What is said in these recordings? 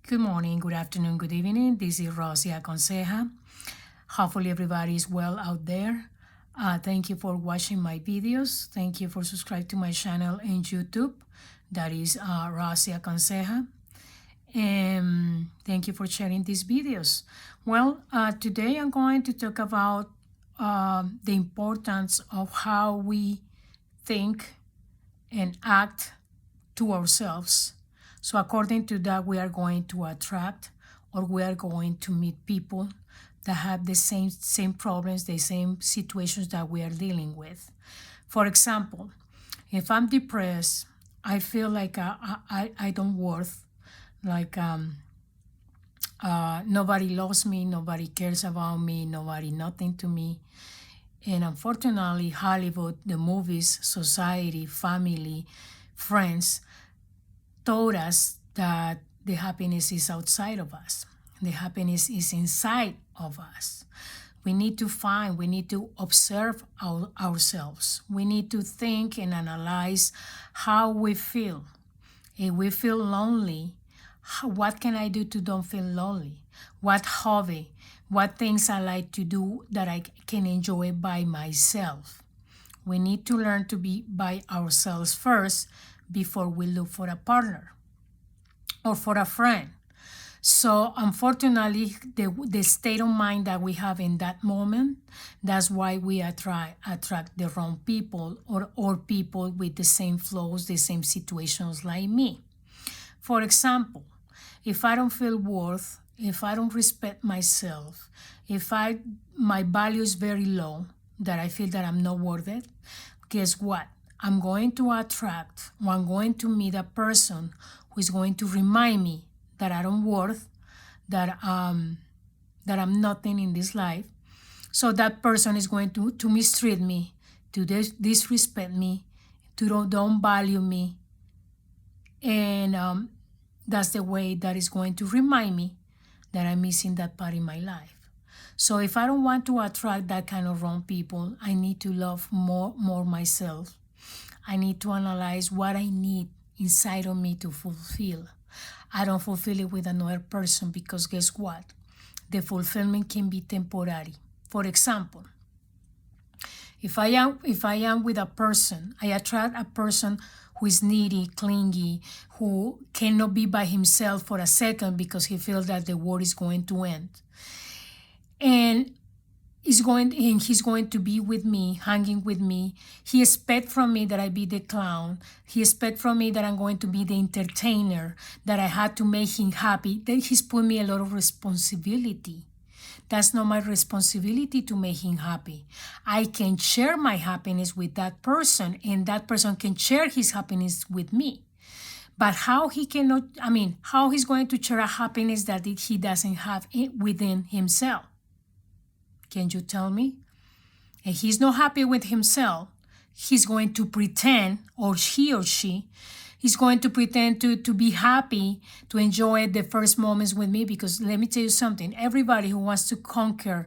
Good morning, good afternoon, good evening. This is Rosie Aconseja. Hopefully everybody is well out there. Thank you for watching my videos. Thank you for subscribing to my channel in YouTube. That is Rosie Aconseja. And thank you for sharing these videos. Well, today I'm going to talk about the importance of how we think and act to ourselves. So according to that, we are going to attract or we are going to meet people that have the same problems, the same situations that we are dealing with. For example, if I'm depressed, I feel like I don't worth, like nobody loves me, nobody cares about me, nobody nothing to me. And unfortunately, Hollywood, the movies, society, family, friends told us that the happiness is outside of us. The happiness is inside of us. We need to observe ourselves. We need to think and analyze how we feel. If we feel lonely, what can I do to don't feel lonely? What hobby, what things I like to do that I can enjoy by myself? We need to learn to be by ourselves first before we look for a partner or for a friend. So unfortunately, the state of mind that we have in that moment, that's why we attract the wrong people or people with the same flaws, the same situations like me. For example, if I don't feel worth, if I don't respect myself, if my value is very low, that I feel that I'm not worth it, guess what? I'm going to attract or I'm going to meet a person who is going to remind me that I don't worth, that I'm nothing in this life. So that person is going to mistreat me, to disrespect me, to don't value me. And that's the way that is going to remind me that I'm missing that part in my life. So if I don't want to attract that kind of wrong people, I need to love more myself. I need to analyze what I need inside of me to fulfill. I don't fulfill it with another person because guess what? The fulfillment can be temporary. For example, if I am with a person, I attract a person who is needy, clingy, who cannot be by himself for a second because he feels that the world is going to end. And he's going to be with me, hanging with me. He expects from me that I be the clown. He expects from me that I'm going to be the entertainer, that I had to make him happy. Then he's put me a lot of responsibility. That's not my responsibility to make him happy. I can share my happiness with that person, and that person can share his happiness with me. But how he's going to share a happiness that he doesn't have within himself? Can you tell me? If he's not happy with himself, he's going to pretend, or she, he's going to pretend to be happy, to enjoy the first moments with me. Because let me tell you something, everybody who wants to conquer,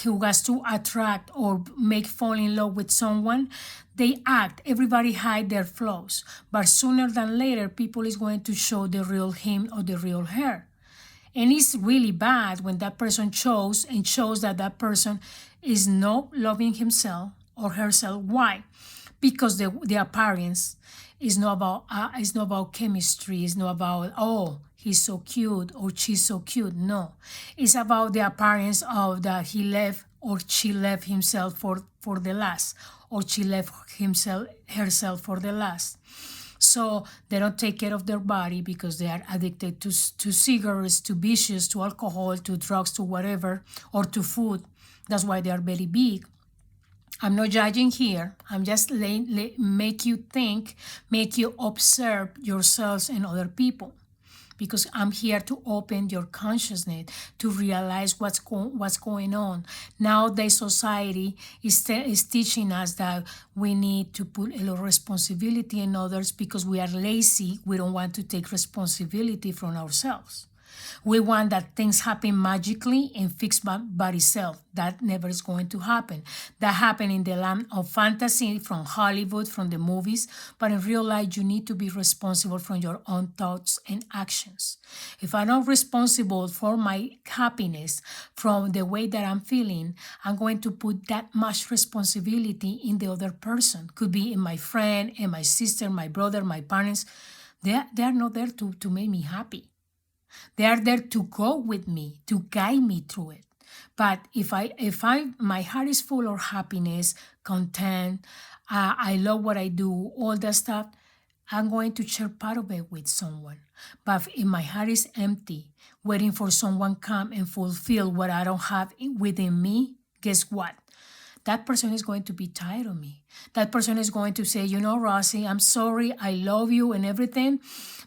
who wants to attract or fall in love with someone, they act, everybody hide their flaws. But sooner than later, people is going to show the real him or the real her. And it's really bad when that person shows that that person is not loving himself or herself. Why? Because the appearance is not about chemistry. It's not about, oh, he's so cute or she's so cute. No, it's about the appearance of that he left or she left himself for the last, or she left herself for the last. So they don't take care of their body because they are addicted to cigarettes, to vicious, to alcohol, to drugs, to whatever, or to food. That's why they are very big. I'm not judging here. I'm just make you think, make you observe yourselves and other people. Because I'm here to open your consciousness, to realize what's going on. Nowadays, society is teaching us that we need to put a lot of responsibility in others because we are lazy. We don't want to take responsibility from ourselves. We want that things happen magically and fix by itself. That never is going to happen. That happened in the land of fantasy from Hollywood, from the movies, but in real life, you need to be responsible for your own thoughts and actions. If I'm not responsible for my happiness, from the way that I'm feeling, I'm going to put that much responsibility in the other person. Could be in my friend, in my sister, my brother, my parents. They are not there to make me happy. They are there to go with me, to guide me through it. But if my heart is full of happiness, content, I love what I do, all that stuff, I'm going to share part of it with someone. But if my heart is empty, waiting for someone come and fulfill what I don't have within me, guess what? That person is going to be tired of me. That person is going to say, Rosie, I'm sorry, I love you and everything,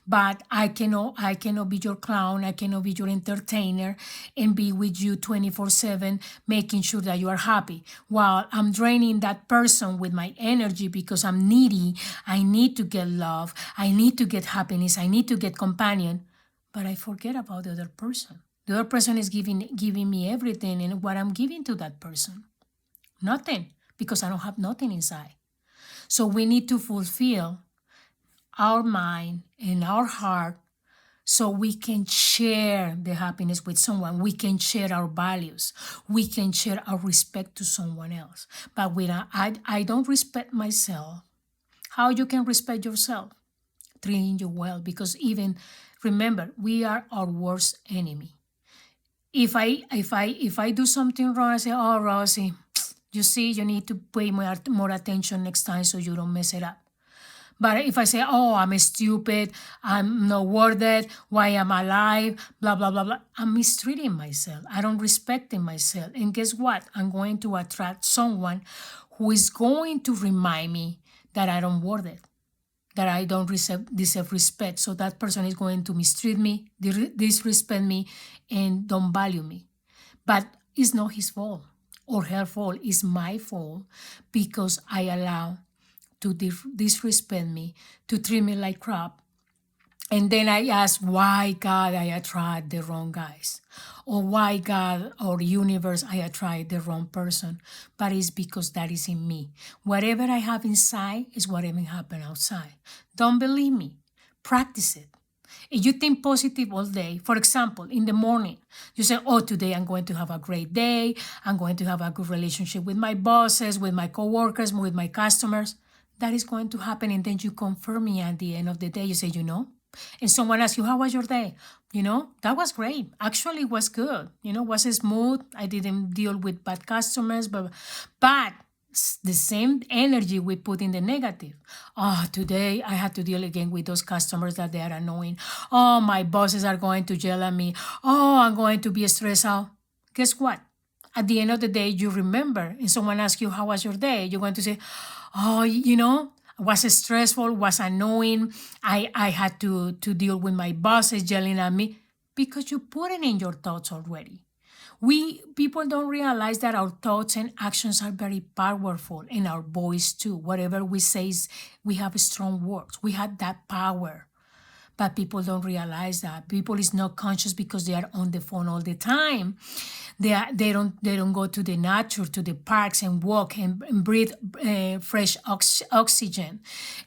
but I cannot be your clown, I cannot be your entertainer and be with you 24/7, making sure that you are happy. While I'm draining that person with my energy because I'm needy, I need to get love, I need to get happiness, I need to get companion, but I forget about the other person. The other person is giving me everything, and what I'm giving to that person. Nothing, because I don't have nothing inside. So we need to fulfill our mind and our heart so we can share the happiness with someone. We can share our values. We can share our respect to someone else. But I don't respect myself. How you can respect yourself? Treating you well, because remember, we are our worst enemy. If I do something wrong, I say, oh, Rosie, you see, you need to pay more attention next time so you don't mess it up. But if I say, oh, I'm stupid, I'm not worth it, why am I alive, blah, blah, blah, blah, I'm mistreating myself. I don't respect myself. And guess what? I'm going to attract someone who is going to remind me that I don't worth it, that I don't deserve respect. So that person is going to mistreat me, disrespect me, and don't value me. But it's not his fault or her fault. It's my fault because I allow to disrespect me, to treat me like crap. And then I ask, why, God, I attract the wrong guys? Or why, God or universe, I attract the wrong person? But it's because that is in me. Whatever I have inside is whatever happens outside. Don't believe me. Practice it. If you think positive all day, for example, in the morning, you say, oh, today I'm going to have a great day. I'm going to have a good relationship with my bosses, with my coworkers, with my customers. That is going to happen. And then you confirm me at the end of the day. You say, and someone asks you, how was your day? That was great. Actually, it was good. Was smooth. I didn't deal with bad customers, but the same energy we put in the negative. Oh, today I had to deal again with those customers that they are annoying. Oh, my bosses are going to yell at me. Oh, I'm going to be stressed out. Guess what? At the end of the day, you remember, and someone asks you, how was your day? You're going to say, oh, was stressful, was annoying. I had to deal with my bosses yelling at me, because you put it in your thoughts already. People don't realize that our thoughts and actions are very powerful, and our voice too. Whatever we say, we have strong words. We have that power. But people don't realize that. People is not conscious because they are on the phone all the time. They don't go to the nature, to the parks and walk and breathe fresh oxygen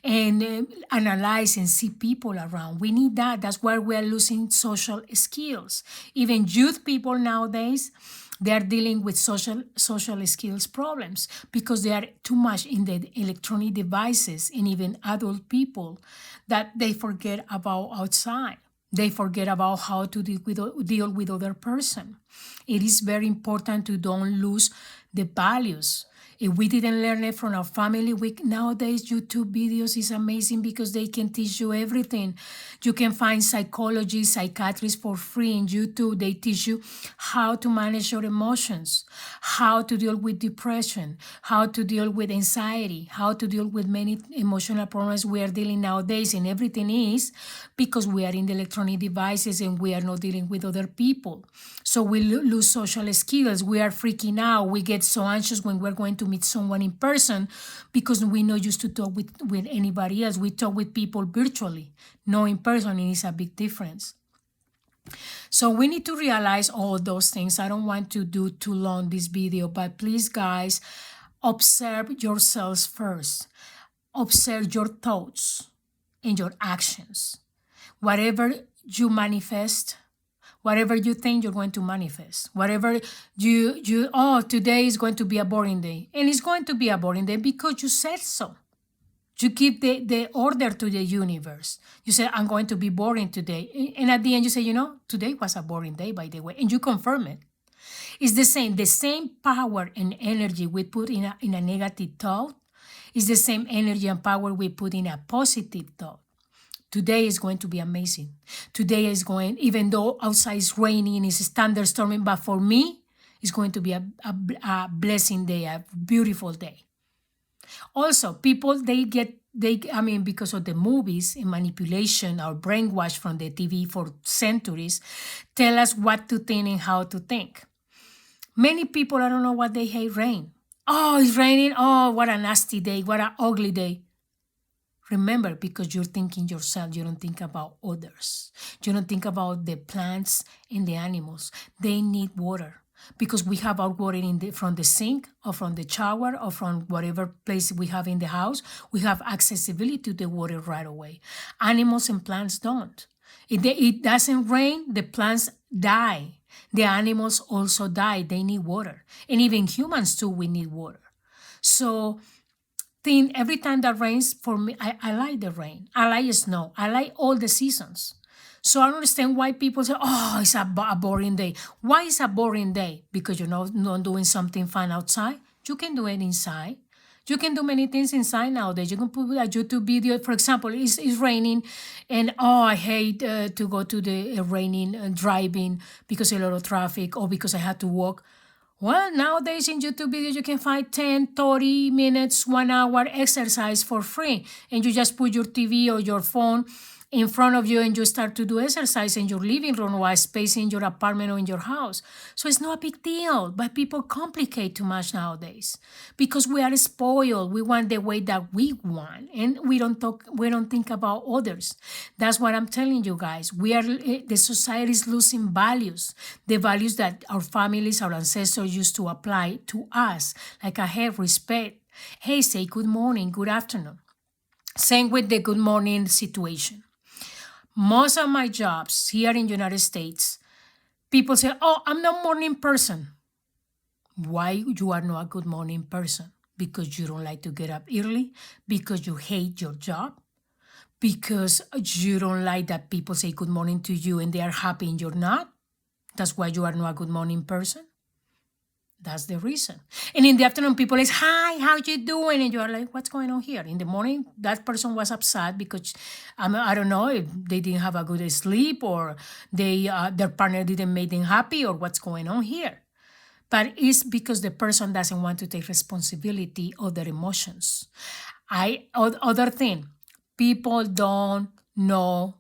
and analyze and see people around. We need that. That's why we are losing social skills. Even youth people nowadays, they are dealing with social skills problems because they are too much in the electronic devices, and even adult people, that they forget about outside. They forget about how to deal with other person. It is very important to don't lose the values. If we didn't learn it from our family, nowadays YouTube videos is amazing because they can teach you everything. You can find psychologists, psychiatrists for free in YouTube. They teach you how to manage your emotions, how to deal with depression, how to deal with anxiety, how to deal with many emotional problems we are dealing nowadays. And everything is because we are in the electronic devices and we are not dealing with other people. So we lose social skills. We are freaking out. We get so anxious when we're going to meet someone in person because we're not used to talk with anybody else. We talk with people virtually, not in person, and it's a big difference. So we need to realize all those things. I don't want to do too long this video, but please, guys, observe yourselves first. Observe your thoughts and your actions. Whatever you manifest, whatever you think, you're going to manifest. Whatever today is going to be a boring day. And it's going to be a boring day because you said so. You give the order to the universe. You say, I'm going to be boring today. And at the end, you say, today was a boring day, by the way. And you confirm it. It's the same power and energy we put in a negative thought is the same energy and power we put in a positive thought. Today is going to be amazing. Today is going, even though outside is raining, it's thunderstorming, but for me, it's going to be a blessing day, a beautiful day. Also, people, because of the movies and manipulation or brainwash from the TV for centuries, tell us what to think and how to think. Many people, I don't know what they hate rain. Oh, it's raining. Oh, what a nasty day. What an ugly day. Remember, because you're thinking yourself, you don't think about others. You don't think about the plants and the animals. They need water because we have our water from the sink or from the shower or from whatever place we have in the house. We have accessibility to the water right away. Animals and plants don't. If it doesn't rain, the plants die. The animals also die. They need water. And even humans too, we need water. So every time that rains, for me, I like the rain. I like snow. I like all the seasons. So I don't understand why people say, oh, it's a boring day. Why is a boring day? Because you're not doing something fun outside? You can do it inside. You can do many things inside nowadays. You can put a YouTube video. For example, it's raining and, I hate to go to the raining driving because a lot of traffic or because I had to walk. Well, nowadays in YouTube videos, you can find 10, 30 minutes, 1 hour exercise for free. And you just put your TV or your phone in front of you and you start to do exercise in your living room or a space in your apartment or in your house. So it's not a big deal, but people complicate too much nowadays because we are spoiled. We want the way that we want and we don't think about others. That's what I'm telling you guys. The society is losing values, the values that our families, our ancestors used to apply to us, like I have respect. Hey, say good morning, good afternoon. Same with the good morning situation. Most of my jobs here in the United States, people say, oh, I'm not a morning person. Why you are not a good morning person? Because you don't like to get up early? Because you hate your job? Because you don't like that people say good morning to you and they are happy and you're not? That's why you are not a good morning person? That's the reason. And in the afternoon, people is, hi, how you doing? And you are like, what's going on here? In the morning, that person was upset because, I don't know, if they didn't have a good sleep or their partner didn't make them happy or what's going on here. But it's because the person doesn't want to take responsibility of their emotions. Other thing, people don't know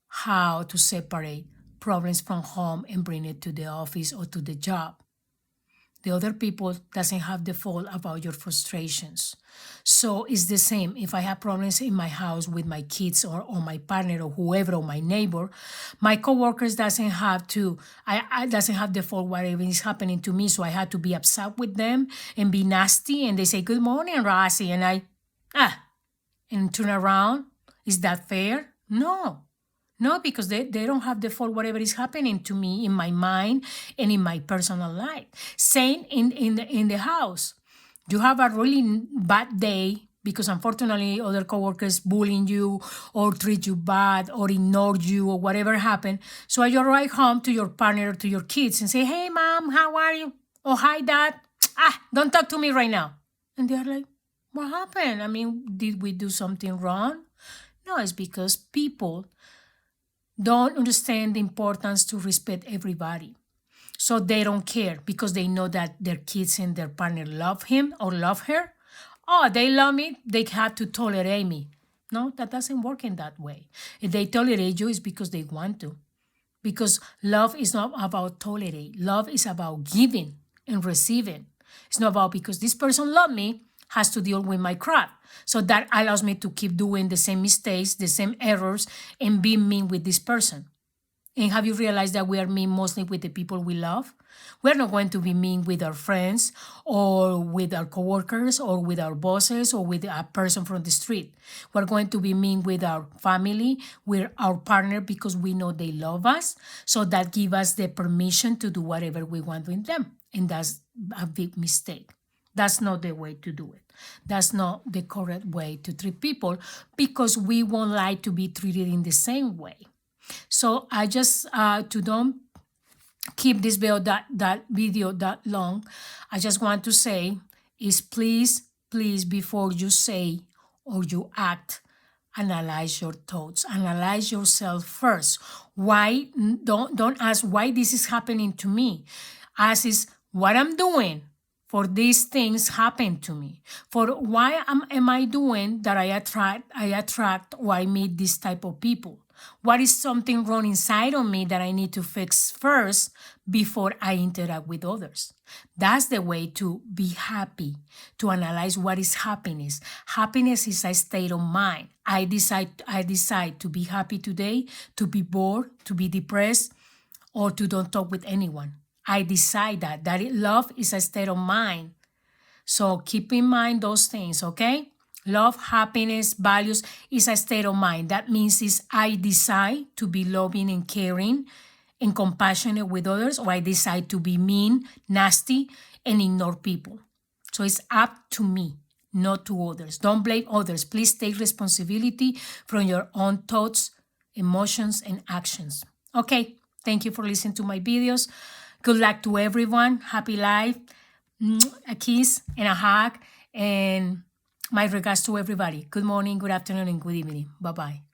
how to separate problems from home and bring it to the office or to the job. The other people doesn't have the fault about your frustrations. So it's the same. If I have problems in my house with my kids or my partner or whoever or my neighbor, my coworkers doesn't have the fault whatever is happening to me. So I had to be upset with them and be nasty. And they say, good morning, Rossi. And and turn around. Is that fair? No, because they don't have the fault whatever is happening to me in my mind and in my personal life. Same in the house. You have a really bad day because unfortunately other coworkers bullying you or treat you bad or ignore you or whatever happened. So you arrive home to your partner or to your kids and say, hey, mom, how are you? Oh, hi, dad. Don't talk to me right now. And they're like, what happened? I mean, did we do something wrong? No, it's because people don't understand the importance to respect everybody. So they don't care because they know that their kids and their partner love him or love her. Oh, they love me, they have to tolerate me. No, that doesn't work in that way. If they tolerate you, it's because they want to. Because love is not about tolerate. Love is about giving and receiving. It's not about because this person loves me, has to deal with my crap. So that allows me to keep doing the same mistakes, the same errors, and be mean with this person. And have you realized that we are mean mostly with the people we love? We're not going to be mean with our friends or with our coworkers or with our bosses or with a person from the street. We're going to be mean with our family, with our partner, because we know they love us. So that gives us the permission to do whatever we want with them. And that's a big mistake. That's not the way to do it. That's not the correct way to treat people, because we won't like to be treated in the same way. So I just to don't keep this video that long, I just want to say is please before you say or you act, analyze your thoughts, analyze yourself first. Why don't ask why this is happening to me. Ask is what I'm doing for these things happen to me. For why am I doing that I attract or I meet this type of people? What is something wrong inside of me that I need to fix first before I interact with others? That's the way to be happy, to analyze what is happiness. Happiness is a state of mind. I decide to be happy today, to be bored, to be depressed, or to don't talk with anyone. I decide that love is a state of mind. So keep in mind those things, okay? Love, happiness, values is a state of mind. That means is I decide to be loving and caring and compassionate with others, or I decide to be mean, nasty, and ignore people. So it's up to me, not to others. Don't blame others. Please take responsibility from your own thoughts, emotions, and actions. Okay, thank you for listening to my videos. Good luck to everyone. Happy life. A kiss and a hug. And my regards to everybody. Good morning, good afternoon, and good evening. Bye-bye.